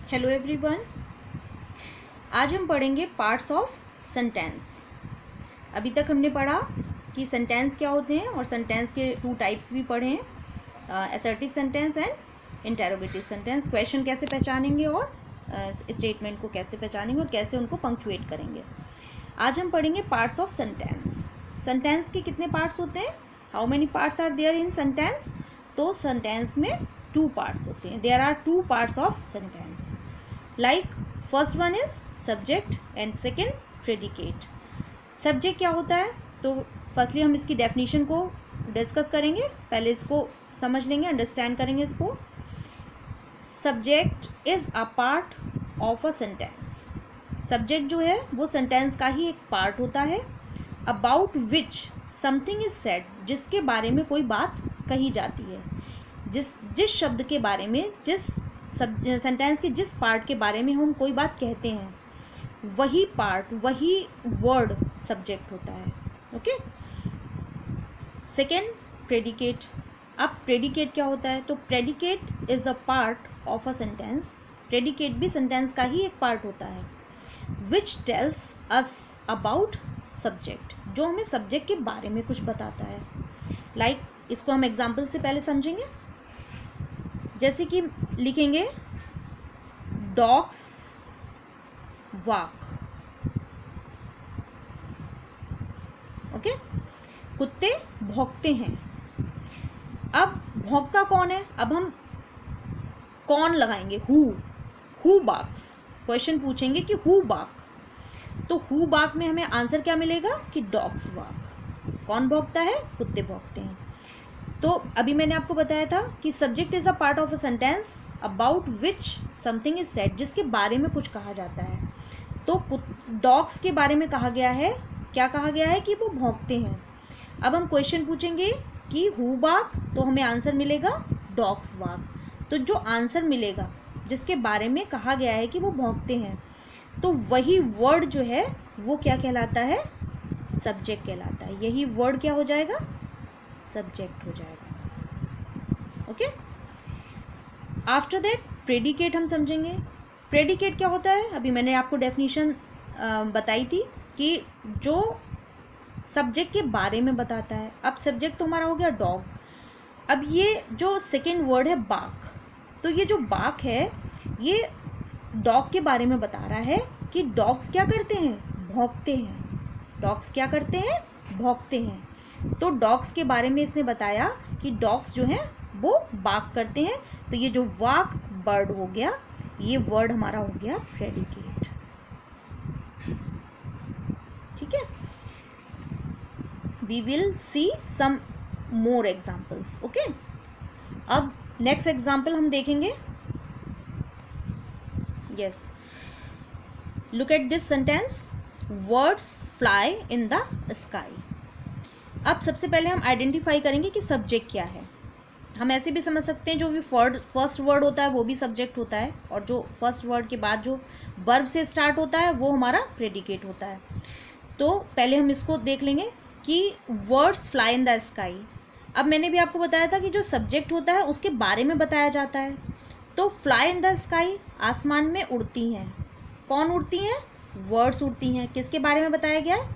Hello everyone, आज हम पढ़ेंगे पार्ट्स ऑफ सेंटेंस। अभी तक हमने पढ़ा कि सेंटेंस क्या होते हैं और सेंटेंस के 2 टाइप्स भी पढ़े हैं, assertive sentence and interrogative sentence. Question कैसे पहचानेंगे और स्टेटमेंट को कैसे पहचानेंगे और कैसे उनको पंक्चुएट करेंगे। आज हम पढ़ेंगे पार्ट्स ऑफ सेंटेंस। सेंटेंस के कितने पार्ट्स होते हैं, how many parts are there in sentence. तो सेंटेंस में 2 पार्ट्स होते हैं, there are 2 parts of sentence. Like first one is subject and second predicate. Subject क्या होता है, तो फर्स्टली हम इसकी डेफिनेशन को डिस्कस करेंगे, पहले इसको समझ लेंगे, अंडरस्टैंड करेंगे इसको। Subject is a part of a sentence. Subject जो है वो सेंटेंस का ही एक पार्ट होता है। About which something is said, जिसके बारे में कोई बात कही जाती है, जिस शब्द के बारे में, जिस सेंटेंस के जिस पार्ट के बारे में हम कोई बात कहते हैं, वही पार्ट, वही वर्ड सब्जेक्ट होता है। ओके। Second predicate. अब प्रेडिकेट क्या होता है, तो predicate is a part of a sentence. Predicate भी सेंटेंस का ही एक पार्ट होता है। Which tells us about subject, जो हमें सब्जेक्ट के बारे में कुछ बताता है। लाइक इसको हम एग्जाम्पल से पहले समझेंगे। जैसे कि लिखेंगे डॉग्स वॉक। ओके, कुत्ते भौंकते हैं। अब भौंकता कौन है, अब हम कौन लगाएंगे, हु बार्क्स। क्वेश्चन पूछेंगे कि हु बार्क, तो हु बार्क में हमें आंसर क्या मिलेगा कि डॉग्स वॉक। कौन भौंकता है, कुत्ते भौंकते हैं। तो अभी मैंने आपको बताया था कि subject is a part of a sentence about which something is said, जिसके बारे में कुछ कहा जाता है। तो डॉग्स के बारे में कहा गया है, क्या कहा गया है कि वो भौंकते हैं। अब हम क्वेश्चन पूछेंगे कि हु बार्क, तो हमें आंसर मिलेगा डॉग्स बार्क। तो जो आंसर मिलेगा जिसके बारे में कहा गया है कि वो भौंकते हैं, तो वही वर्ड जो है वो क्या कहलाता है, सब्जेक्ट कहलाता है। यही वर्ड क्या हो जाएगा, सब्जेक्ट हो जाएगा। ओके। आफ्टर दैट प्रेडिकेट हम समझेंगे। प्रेडिकेट क्या होता है, अभी मैंने आपको डेफिनेशन बताई थी कि जो सब्जेक्ट के बारे में बताता है। अब सब्जेक्ट तो हमारा हो गया डॉग। अब ये जो सेकेंड वर्ड है बार्क, तो ये जो बार्क है ये डॉग के बारे में बता रहा है कि डॉग्स क्या करते हैं, भौंकते हैं। डॉग्स क्या करते हैं, भौंकते हैं। तो डॉग्स के बारे में इसने बताया कि डॉग्स जो हैं वो बार्क करते हैं। तो ये जो वाक बर्ड हो गया, ये वर्ड हमारा हो गया प्रेडिकेट। ठीक है, we will see some more examples. Okay, अब नेक्स्ट एग्जाम्पल हम देखेंगे। Yes, look at this sentence, words fly in the sky. अब सबसे पहले हम आइडेंटिफाई करेंगे कि सब्जेक्ट क्या है। हम ऐसे भी समझ सकते हैं जो भी फर्स्ट वर्ड होता है वो भी सब्जेक्ट होता है, और जो फर्स्ट वर्ड के बाद जो वर्ब से स्टार्ट होता है वो हमारा प्रेडिकेट होता है। तो पहले हम इसको देख लेंगे कि words fly in the sky. अब मैंने भी आपको बताया था कि जो सब्जेक्ट होता है उसके बारे में बताया जाता है। तो फ्लाई इन द स्काई, आसमान में उड़ती हैं। कौन उड़ती हैं, वर्ड्स उड़ती हैं। किसके बारे में बताया गया है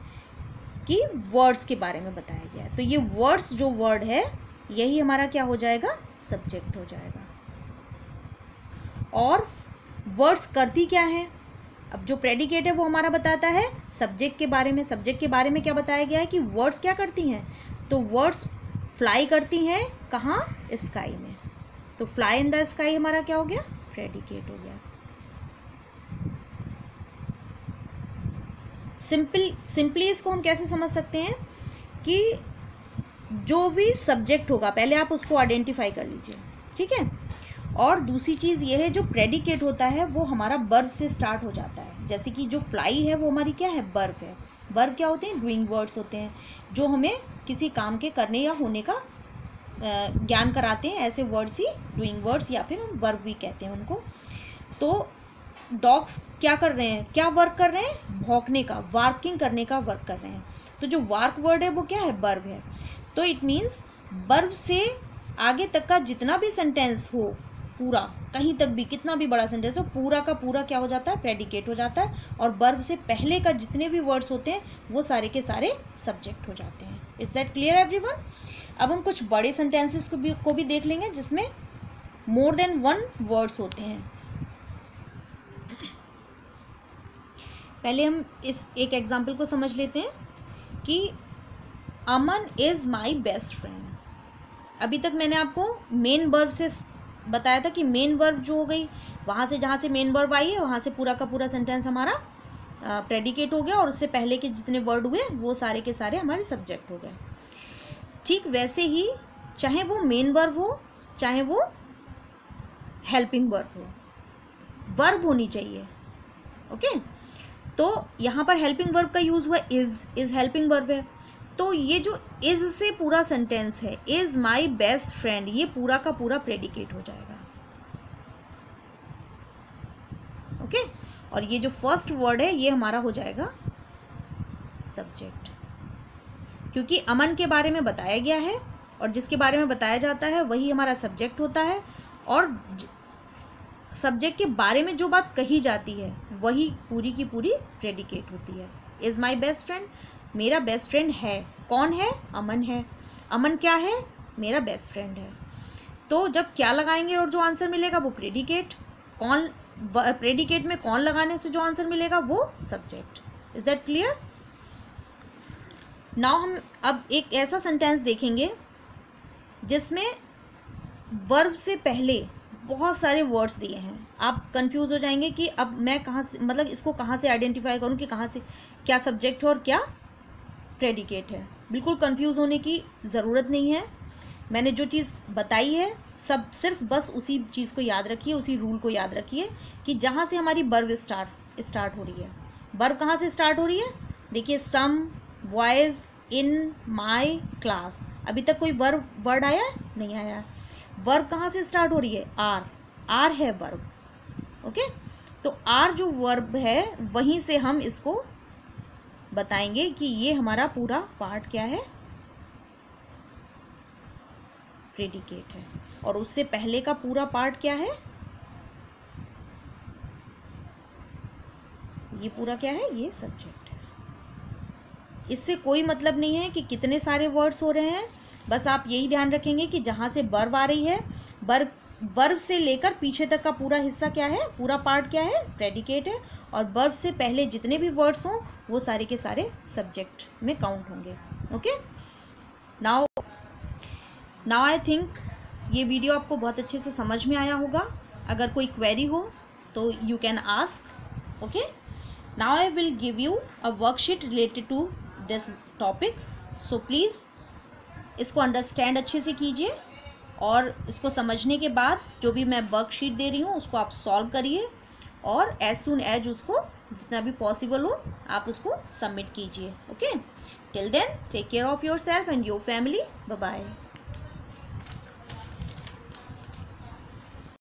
कि वर्ड्स के बारे में बताया गया है। तो ये वर्ड्स जो वर्ड है यही हमारा क्या हो जाएगा, सब्जेक्ट हो जाएगा। और वर्ड्स करती क्या है, अब जो प्रेडिकेट है वो हमारा बताता है सब्जेक्ट के बारे में। सब्जेक्ट के बारे में क्या बताया गया है कि वर्ड्स क्या करती हैं, तो वर्ड्स फ्लाई करती हैं कहाँ, स्काई में। तो फ्लाई इन द स्काई हमारा क्या हो गया, प्रेडिकेट हो गया। सिंपली इसको हम कैसे समझ सकते हैं कि जो भी सब्जेक्ट होगा पहले आप उसको आइडेंटिफाई कर लीजिए। ठीक है, और दूसरी चीज़ ये है जो प्रेडिकेट होता है वो हमारा वर्ब से स्टार्ट हो जाता है। जैसे कि जो फ्लाई है वो हमारी क्या है, वर्ब है। वर्ब क्या होते हैं, डूइंग वर्ड्स होते हैं, जो हमें किसी काम के करने या होने का ज्ञान कराते हैं। ऐसे वर्ड्स ही डूइंग वर्ड्स या फिर हम वर्ब भी कहते हैं उनको। तो डॉग्स क्या कर रहे हैं, क्या वर्क कर रहे हैं, भौंकने का, वार्किंग करने का वर्क कर रहे हैं। तो जो वार्क वर्ड है वो क्या है, वर्ब है। तो इट मीन्स वर्ब से आगे तक का जितना भी सेंटेंस हो पूरा, कहीं तक भी कितना भी बड़ा सेंटेंस हो, पूरा का पूरा क्या हो जाता है, प्रेडिकेट हो जाता है, और वर्ब से पहले का जितने भी वर्ड्स होते हैं वो सारे के सारे सब्जेक्ट हो जाते हैं। Is that clear everyone? अब हम कुछ बड़े सेंटेंसेस को भी देख लेंगे जिसमें मोर देन वन वर्ड्स होते हैं। पहले हम इस एक एग्जाम्पल को समझ लेते हैं कि अमन इज़ माई बेस्ट फ्रेंड। अभी तक मैंने आपको मेन वर्ब से बताया था कि मेन वर्ब जो हो गई, वहाँ से जहाँ से मेन वर्ब आई है वहाँ से पूरा का पूरा सेंटेंस हमारा प्रेडिकेट हो गया, और उससे पहले के जितने वर्ड हुए वो सारे के सारे हमारे सब्जेक्ट हो गए। ठीक वैसे ही चाहे वो मेन वर्ब हो चाहे वो हेल्पिंग वर्ब हो, वर्ब होनी चाहिए। ओके, तो यहाँ पर हेल्पिंग वर्ब का यूज़ हुआ इज़ हेल्पिंग वर्ब है, तो ये जो इज़ से पूरा सेंटेंस है, इज़ माई बेस्ट फ्रेंड, ये पूरा का पूरा प्रेडिकेट हो जाएगा। ओके, और ये जो फर्स्ट वर्ड है ये हमारा हो जाएगा सब्जेक्ट, क्योंकि अमन के बारे में बताया गया है और जिसके बारे में बताया जाता है वही हमारा सब्जेक्ट होता है, और सब्जेक्ट के बारे में जो बात कही जाती है वही पूरी की पूरी प्रेडिकेट होती है। इज़ माई बेस्ट फ्रेंड, मेरा बेस्ट फ्रेंड है, कौन है, अमन है। अमन क्या है, मेरा बेस्ट फ्रेंड है। तो जब क्या लगाएंगे और जो आंसर मिलेगा वो प्रेडिकेट, कौन, प्रेडिकेट में कौन लगाने से जो आंसर मिलेगा वो subject. Is that clear? Now हम अब एक ऐसा सेंटेंस देखेंगे जिसमें वर्ब से पहले बहुत सारे वर्ड्स दिए हैं। आप कंफ्यूज हो जाएंगे कि अब मैं कहाँ से, मतलब इसको कहाँ से आइडेंटिफाई करूँ कि कहाँ से क्या सब्जेक्ट है और क्या प्रेडिकेट है। बिल्कुल कंफ्यूज होने की ज़रूरत नहीं है। मैंने जो चीज़ बताई है सब सिर्फ बस उसी चीज़ को याद रखिए, उसी रूल को याद रखिए कि जहाँ से हमारी वर्ब स्टार्ट हो रही है। वर्ब कहाँ से स्टार्ट हो रही है? देखिए, सम, बॉयज़, इन, माई, क्लास। अभी तक कोई वर्ड आया नहीं आया। वर्ब कहाँ से स्टार्ट हो रही है? आर है वर्ब। ओके, तो आर जो वर्ब है वहीं से हम इसको बताएंगे कि ये हमारा पूरा पार्ट क्या है, प्रेडिकेट है, और उससे पहले का पूरा पार्ट क्या है, ये पूरा क्या है, ये सब्जेक्ट है। इससे कोई मतलब नहीं है कि कितने सारे वर्ड्स हो रहे हैं, बस आप यही ध्यान रखेंगे कि जहाँ से वर्ब आ रही है, वर्ब से लेकर पीछे तक का पूरा हिस्सा क्या है, पूरा पार्ट क्या है, प्रेडिकेट है, और वर्ब से पहले जितने भी वर्ड्स हों वो सारे के सारे सब्जेक्ट में काउंट होंगे। ओके, नाउ आई थिंक ये वीडियो आपको बहुत अच्छे से समझ में आया होगा। अगर कोई क्वेरी हो तो you can ask. Okay, now I will give you a worksheet related to this topic, so please इसको अंडरस्टैंड अच्छे से कीजिए, और इसको समझने के बाद जो भी मैं वर्कशीट दे रही हूँ उसको आप सॉल्व करिए, और एज सुन एज उसको जितना भी पॉसिबल हो आप उसको सबमिट कीजिए। Okay, till then take care of yourself and your family. Bye bye.